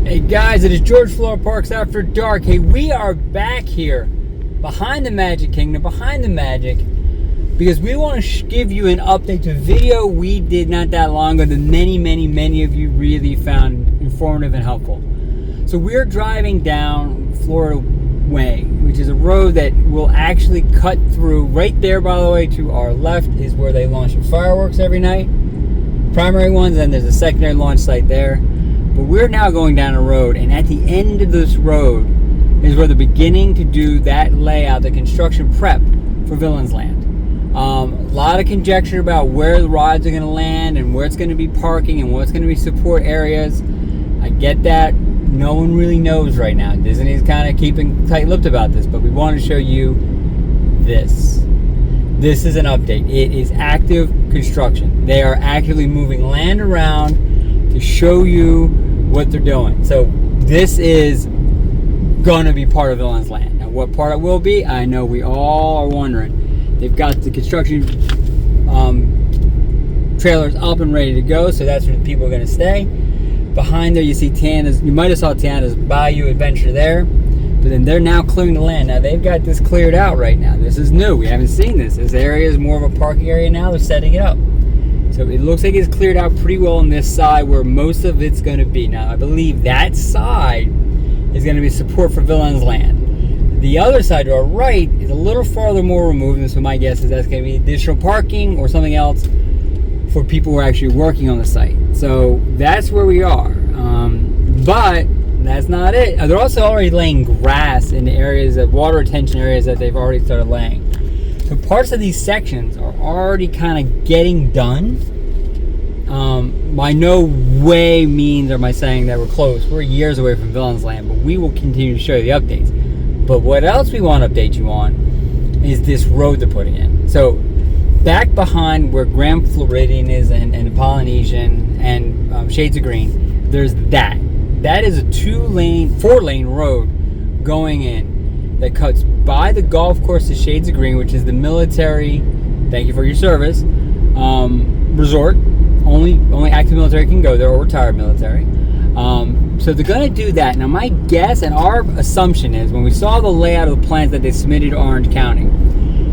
Hey guys, it is George Flora Parks After Dark. Hey, we are back here behind the Magic Kingdom, behind the magic, because we want to give you an update to a video we did not that long ago that many of you really found informative and helpful. So we're driving down Florida Way, which is a road that will actually cut through. Right there, by the way, to our left is where they launch the fireworks every night. Primary ones, and there's a secondary launch site there. But we're now going down a road, and at the end of this road is where they're beginning to do that layout, the construction prep for Villains Land. A lot of conjecture about where the rides are going to land and where it's going to be parking and what's going to be support areas. I get that. No one really knows right now. Disney's kind of keeping tight-lipped about this, but we want to show you this. This is an update. It is active construction. They are actively moving land around to show you what they're doing. So this is gonna be part of Villains Land. Now what part it will be, I know we all are wondering. They've got the construction trailers up and ready to go, so that's where the people are gonna stay. Behind there you see Tiana's, you might have saw Tiana's Bayou Adventure there, but then they're now clearing the land. Now they've got this cleared out right now. This is new, we haven't seen this. This area is more of a parking area now, they're setting it up. So it looks like it's cleared out pretty well on this side where most of it's going to be. Now, I believe that side is going to be support for Villains Land. The other side to our right is a little farther more removed, and so my guess is that's going to be additional parking or something else for people who are actually working on the site. So that's where we are. But that's not it. They're also already laying grass in the areas of water retention areas that they've already started laying. So parts of these sections are already kind of getting done. By no way means am I saying that we're close. We're years away from Villains Land, but we will continue to show you the updates. But what else we want to update you on is this road they're putting in. So back behind where Grand Floridian is and the Polynesian and Shades of Green, there's that. That is a 4-lane road going in that cuts by the golf course to Shades of Green, which is the military, thank you for your service, resort. Only active military can go there, or retired military. So they're going to do that. Now my guess and our assumption is, when we saw the layout of the plans that they submitted to Orange County,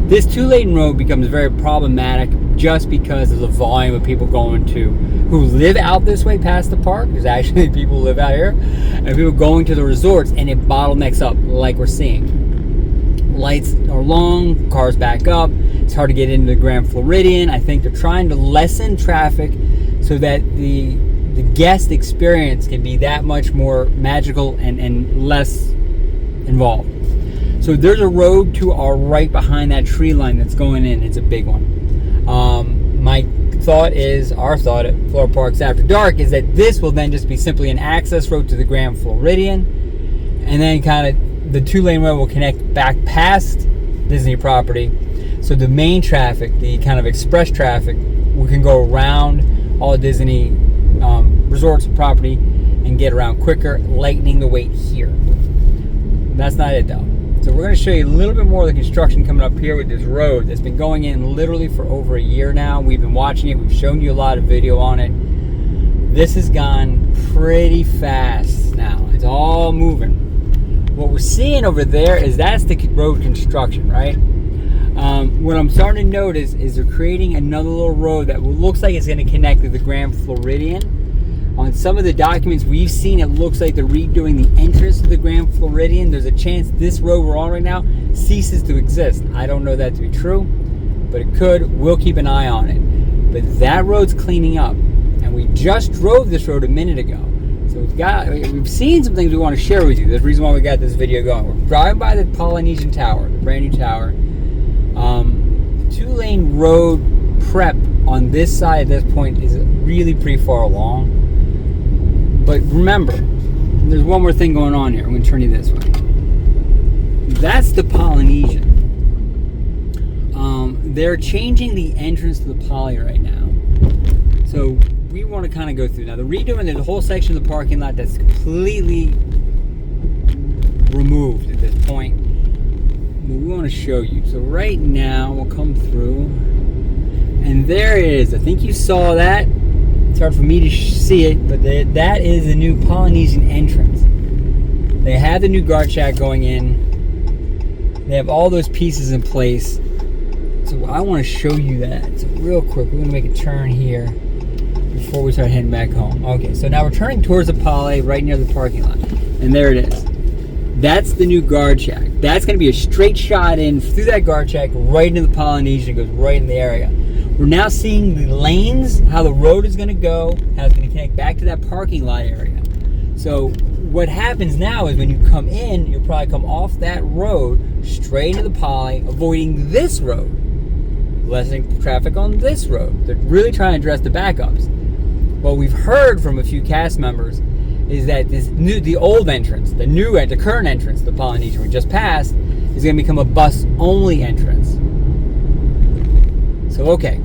this 2-lane road becomes very problematic just because of the volume of people who live out this way past the park. There's actually people who live out here, and people going to the resorts, and it bottlenecks up like we're seeing. Lights are long, cars back up, it's hard to get into the Grand Floridian. I think they're trying to lessen traffic so that the guest experience can be that much more magical and less involved. So there's a road to our right behind that tree line that's going in. It's a big one. Our thought at Florida Parks After Dark is that this will then just be simply an access road to the Grand Floridian, and then kind of the 2-lane road will connect back past Disney property. So the main traffic, the kind of express traffic, we can go around all Disney resorts and property and get around quicker, lightening the wait here. That's not it though. So we're going to show you a little bit more of the construction coming up here with this road that's been going in literally for over a year now. We've been watching it. We've shown you a lot of video on it. This has gone pretty fast now. It's all moving. What we're seeing over there is that's the road construction, right? What I'm starting to notice is they're creating another little road that looks like it's going to connect to the Grand Floridian. On some of the documents we've seen, it looks like they're redoing the entrance to the Grand Floridian. There's a chance this road we're on right now ceases to exist. I don't know that to be true, but it could. We'll keep an eye on it. But that road's cleaning up, and we just drove this road a minute ago. So we've seen some things we want to share with you. There's a reason why we got this video going. We're driving by the Polynesian Tower, the brand new tower. The 2-lane road prep on this side at this point is really pretty far along. But remember, there's one more thing going on here. I'm going to turn you this way. That's the Polynesian. They're changing the entrance to the Poly right now. So we want to kind of go through. Now, they're redoing there's a whole section of the parking lot that's completely removed at this point. But we want to show you. So right now, we'll come through. And there it is. I think you saw that. It's hard for me to see it, but that is the new Polynesian entrance. They have the new guard shack going in. They have all those pieces in place. So I want to show you that. So real quick, we're going to make a turn here before we start heading back home. Okay, so now we're turning towards the Poly right near the parking lot. And there it is. That's the new guard shack. That's going to be a straight shot in through that guard shack right into the Polynesian. It goes right in the area. We're now seeing the lanes, how the road is going to go, how it's going to connect back to that parking lot area. So what happens now is when you come in, you'll probably come off that road straight into the Poly, avoiding this road, lessening traffic on this road. They're really trying to address the backups. What we've heard from a few cast members is that the old entrance, the current entrance, the Polynesian we just passed, is going to become a bus-only entrance. So okay,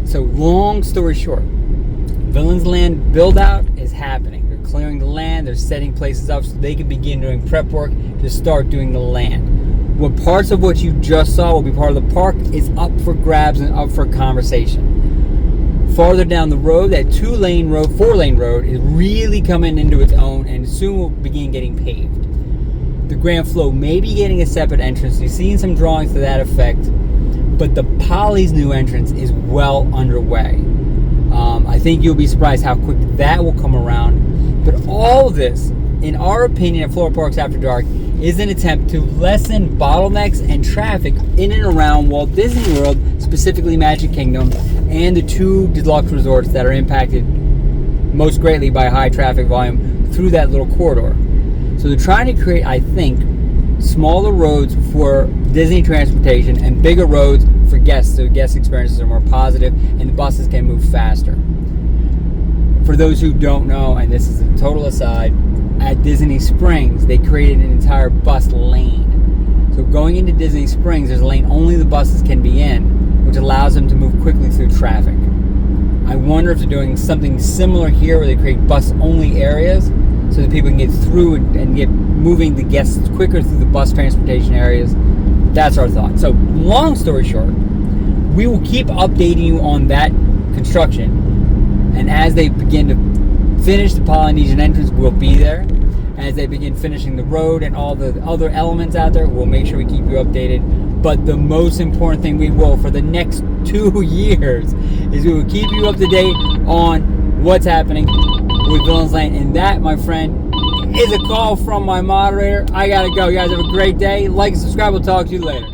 so long story short, Villains Land build-out is happening. They're clearing the land, they're setting places up so they can begin doing prep work to start doing the land. What parts of what you just saw will be part of the park is up for grabs and up for conversation. Farther down the road, that 4-lane road is really coming into its own and soon will begin getting paved. The Grand Flow may be getting a separate entrance. You've seen some drawings to that effect, but the Poly's new entrance is well underway. I think you'll be surprised how quick that will come around. But all of this, in our opinion at Florida Parks After Dark, is an attempt to lessen bottlenecks and traffic in and around Walt Disney World, specifically Magic Kingdom, and the 2 deluxe resorts that are impacted most greatly by high traffic volume through that little corridor. So they're trying to create, I think, smaller roads for Disney transportation and bigger roads for guests, so guest experiences are more positive and the buses can move faster. For those who don't know, and this is a total aside, at Disney Springs they created an entire bus lane. So going into Disney Springs, there's a lane only the buses can be in, which allows them to move quickly through traffic. I wonder if they're doing something similar here where they create bus-only areas so that people can get through and get moving the guests quicker through the bus transportation areas. That's our thought. So long story short, we will keep updating you on that construction, and as they begin to finish the Polynesian entrance, we'll be there. As they begin finishing the road and all the other elements out there, we'll make sure we keep you updated. But the most important thing we will for the next 2 years is we will keep you up to date on what's happening with Villains Land. And that, my friend, is a call from my moderator. I gotta go. You guys have a great day. Like and subscribe. We'll talk to you later.